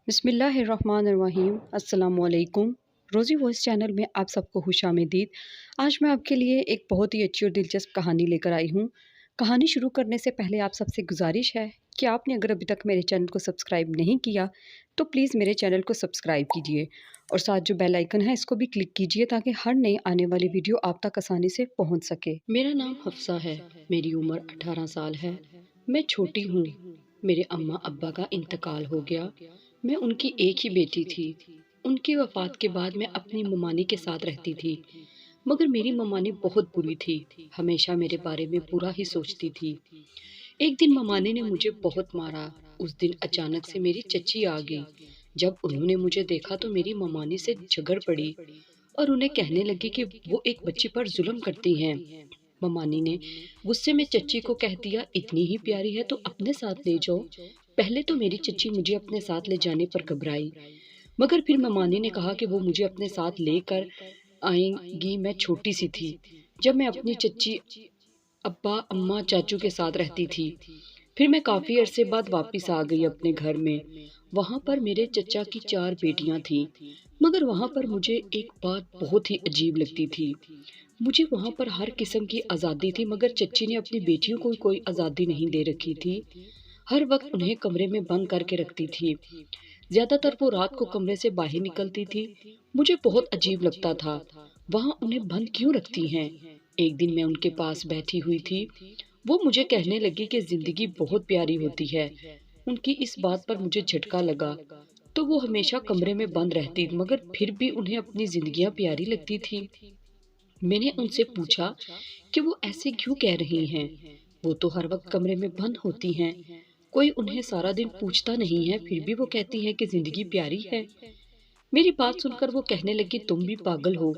बिस्मिल्लाहिर्रहमानिर्रहीम। अस्सलाम वालेकुम। रोज़ी वॉइस चैनल में आप सबको खुशामदीद। आज मैं आपके लिए एक बहुत ही अच्छी और दिलचस्प कहानी लेकर आई हूँ। कहानी शुरू करने से पहले आप सबसे गुजारिश है कि आपने अगर अभी तक मेरे चैनल को सब्सक्राइब नहीं किया तो प्लीज़ मेरे चैनल को सब्सक्राइब कीजिए और साथ जो बेल आइकन है इसको भी क्लिक कीजिए ताकि हर नई आने वाली वीडियो आप तक आसानी से पहुँच सके। मेरा नाम हफ्सा है, मेरी उम्र 18 साल है। मैं छोटी हूँ। मेरे अम्मा अब्बा का इंतकाल हो गया। मैं उनकी एक ही बेटी थी। उनकी वफ़ात के बाद मैं अपनी ममानी के साथ रहती थी, मगर मेरी ममानी बहुत बुरी थी, हमेशा मेरे बारे में बुरा ही सोचती थी। एक दिन ममानी ने मुझे बहुत मारा। उस दिन अचानक से मेरी चच्ची आ गई। जब उन्होंने मुझे देखा तो मेरी ममानी से झगड़ पड़ी और उन्हें कहने लगी कि वो एक बच्ची पर जुल्म करती हैं। ममानी ने गुस्से में चच्ची को कह दिया, इतनी ही प्यारी है तो अपने साथ ले जाओ। पहले तो मेरी चच्ची मुझे अपने साथ ले जाने पर घबराई, मगर फिर ममानी ने कहा कि वो मुझे अपने साथ लेकर आएंगी। मैं छोटी सी थी जब मैं अपनी चच्ची अब्बा अम्मा चाचू के साथ रहती थी। फिर मैं काफ़ी अरसे बाद वापस आ गई अपने घर में। वहाँ पर मेरे चचा की 4 बेटियाँ थीं, मगर वहाँ पर मुझे एक बात बहुत ही अजीब लगती थी। मुझे वहाँ पर हर किस्म की आज़ादी थी, मगर चच्ची ने अपनी बेटियों को कोई आज़ादी नहीं दे रखी थी। हर वक्त उन्हें कमरे में बंद करके रखती थी। ज्यादातर वो रात को कमरे से बाहर निकलती थी। मुझे बहुत अजीब लगता था, वहाँ उन्हें बंद क्यों रखती हैं। एक दिन मैं उनके पास बैठी हुई थी। वो मुझे कहने लगी कि जिंदगी बहुत प्यारी होती है। उनकी इस बात पर मुझे झटका लगा। तो वो हमेशा कमरे में बंद रहती, मगर फिर भी उन्हें अपनी जिंदगियां प्यारी लगती थी। मैंने उनसे पूछा कि वो ऐसे क्यों कह रही हैं। वो तो हर वक्त कमरे में बंद होती हैं, कोई उन्हें सारा दिन पूछता नहीं है, फिर भी वो कहती हैं कि जिंदगी प्यारी है। मेरी बात सुनकर वो कहने लगी, तुम भी पागल हो।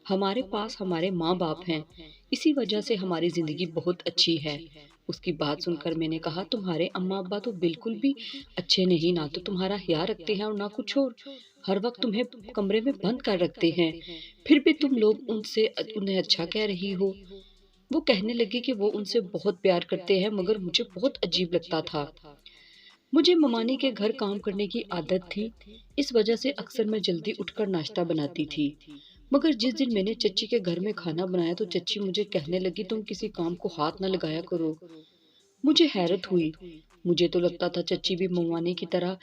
हमारे पास हमारे माँ बाप हैं, इसी वजह से हमारी जिंदगी बहुत अच्छी है। उसकी बात सुनकर मैंने कहा, तुम्हारे अम्मा अब्बा तो बिल्कुल भी अच्छे नहीं, ना तो तुम्हारा ख्याल रखते हैं और ना कुछ और। हर वक्त तुम्हें कमरे में बंद कर रखते हैं, फिर भी तुम लोग उनसे उन्हें अच्छा कह रही हो। वो कहने लगी कि वो उनसे बहुत प्यार करते हैं, मगर मुझे बहुत अजीब लगता था। मुझे ममानी के घर काम करने की आदत थी, इस वजह से अक्सर मैं जल्दी उठकर नाश्ता बनाती थी। मगर जिस दिन मैंने चच्ची के घर में खाना बनाया तो चच्ची मुझे कहने लगी, तुम किसी काम को हाथ न लगाया करो। मुझे हैरत हुई। मुझे तो लगता था चच्ची भी ममानी की तरह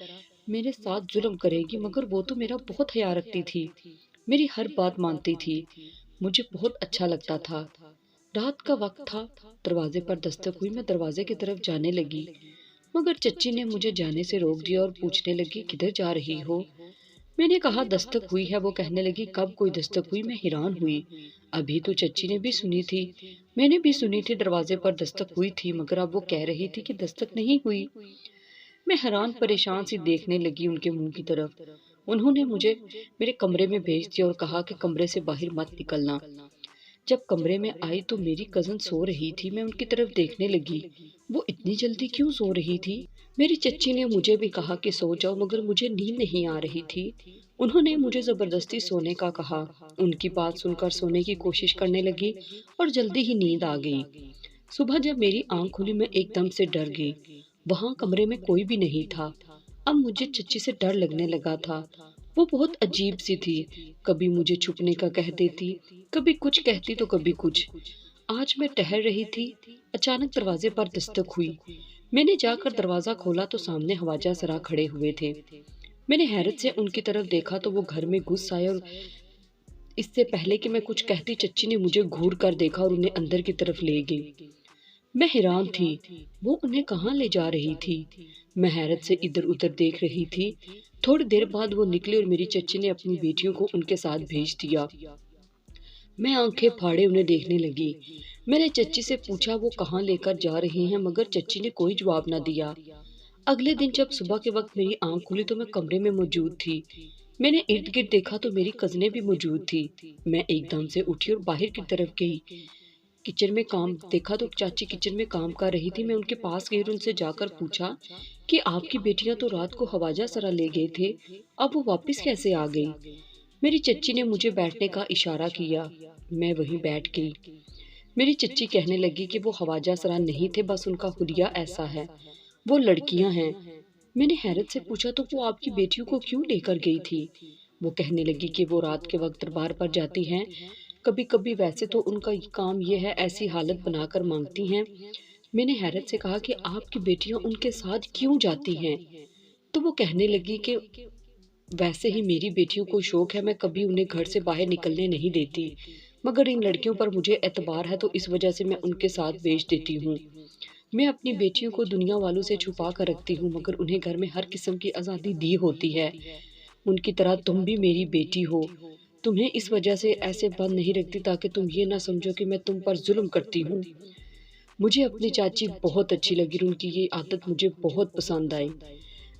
मेरे साथ जुल्म करेगी, मगर वो तो मेरा बहुत ख्याल रखती थी, मेरी हर बात मानती थी। मुझे बहुत अच्छा लगता था। रात का वक्त था, दरवाजे पर दस्तक हुई। मैं दरवाजे की तरफ जाने लगी, मगर चच्ची ने मुझे जाने से रोक दिया और पूछने लगी, किधर जा रही हो। मैंने कहा, दस्तक हुई है। वो कहने लगी, कब कोई दस्तक हुई। मैं हैरान हुई। अभी तो चच्ची ने भी सुनी थी, मैंने भी सुनी थी, दरवाजे पर दस्तक हुई थी, मगर अब वो कह रही थी कि दस्तक नहीं हुई। मैं हैरान परेशान सी देखने लगी उनके मुंह की तरफ। उन्होंने मुझे मेरे कमरे में भेज दिया और कहा कि कमरे से बाहर मत निकलना। जब कमरे में आई तो मेरी कज़न सो रही थी। मैं उनकी तरफ देखने लगी, वो इतनी जल्दी क्यों सो रही थी। मेरी चच्ची ने मुझे भी कहा कि सो जाओ, मगर मुझे नींद नहीं आ रही थी। उन्होंने मुझे ज़बरदस्ती सोने का कहा। उनकी बात सुनकर सोने की कोशिश करने लगी और जल्दी ही नींद आ गई। सुबह जब मेरी आंख खुली मैं एकदम से डर गई। वहाँ कमरे में कोई भी नहीं था। अब मुझे चच्ची से डर लगने लगा था। वो बहुत अजीब सी थी, कभी मुझे छुपने का कह देती, कभी कुछ कहती तो कभी कुछ। आज मैं टहल रही थी, अचानक दरवाजे पर दस्तक हुई। मैंने जाकर दरवाजा खोला तो सामने ख्वाजा सरा खड़े हुए थे। मैंने हैरत से उनकी तरफ देखा तो वो घर में घुस आए और इससे पहले कि मैं कुछ कहती चच्ची ने मुझे घूर कर देखा और उन्हें अंदर की तरफ ले गई। मैं हैरान थी, वो उन्हें कहाँ ले जा रही थी। मैं हैरत से इधर उधर देख रही थी। थोड़ी देर बाद वो निकले और मेरी चच्ची ने अपनी बेटियों को उनके साथ भेज दिया। मैं आंखें फाड़े उन्हें देखने लगी। मैंने चच्ची से पूछा वो कहाँ लेकर जा रही हैं, मगर चच्ची ने कोई जवाब न दिया। अगले दिन जब सुबह के वक्त मेरी आंख खुली तो मैं कमरे में मौजूद थी। मैंने इर्द गिर्द देखा तो मेरी कज़नें भी मौजूद थी। मैं एकदम से उठी और बाहर की तरफ गई। किचन में काम देखा तो चाची किचन में काम कर रही थी। मैं उनके पास गई और उनसे जाकर पूछा कि आपकी बेटियां तो रात को ख्वाजा सरा ले गए थे, अब वो वापस कैसे आ गई। मेरी चच्ची ने मुझे बैठने का इशारा किया। मैं वहीं बैठ गई। मेरी चच्ची कहने लगी कि वो ख्वाजा सरा नहीं थे, बस उनका हुलिया ऐसा है। वो लड़कियां हैं, میں نے حیرت سے پوچھا تو وہ آپ کی بیٹیوں کو کیوں لے کر گئی تھی؟ وہ کہنے لگی کہ وہ رات کے وقت دربار پر جاتی ہیں، کبھی کبھی ویسے تو ان کا کام یہ ہے ایسی حالت بنا کر مانگتی ہیں۔ میں نے حیرت سے کہا کہ آپ کی بیٹیاں ان کے ساتھ کیوں جاتی ہیں؟ تو وہ کہنے لگی کہ ویسے ہی میری بیٹیوں کو شوق ہے، میں کبھی انہیں گھر سے باہر نکلنے نہیں دیتی، مگر ان لڑکیوں پر مجھے اعتبار ہے تو اس وجہ سے میں ان کے ساتھ بھیج دیتی ہوں۔ میں اپنی بیٹیوں کو دنیا والوں سے چھپا کر رکھتی ہوں، مگر انہیں گھر میں ہر قسم کی آزادی دی ہوتی ہے۔ ان کی طرح تم بھی میری بیٹی ہو، تمہیں اس وجہ سے ایسے بند نہیں رکھتی تاکہ تم یہ نہ سمجھو کہ میں تم پر ظلم کرتی ہوں۔ مجھے اپنی چاچی بہت اچھی لگی اور ان کی یہ عادت مجھے بہت پسند آئی۔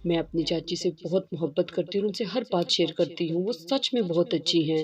میں اپنی چاچی سے بہت محبت کرتی ہوں اور ان سے ہر بات شیئر کرتی ہوں، وہ سچ میں بہت اچھی ہیں۔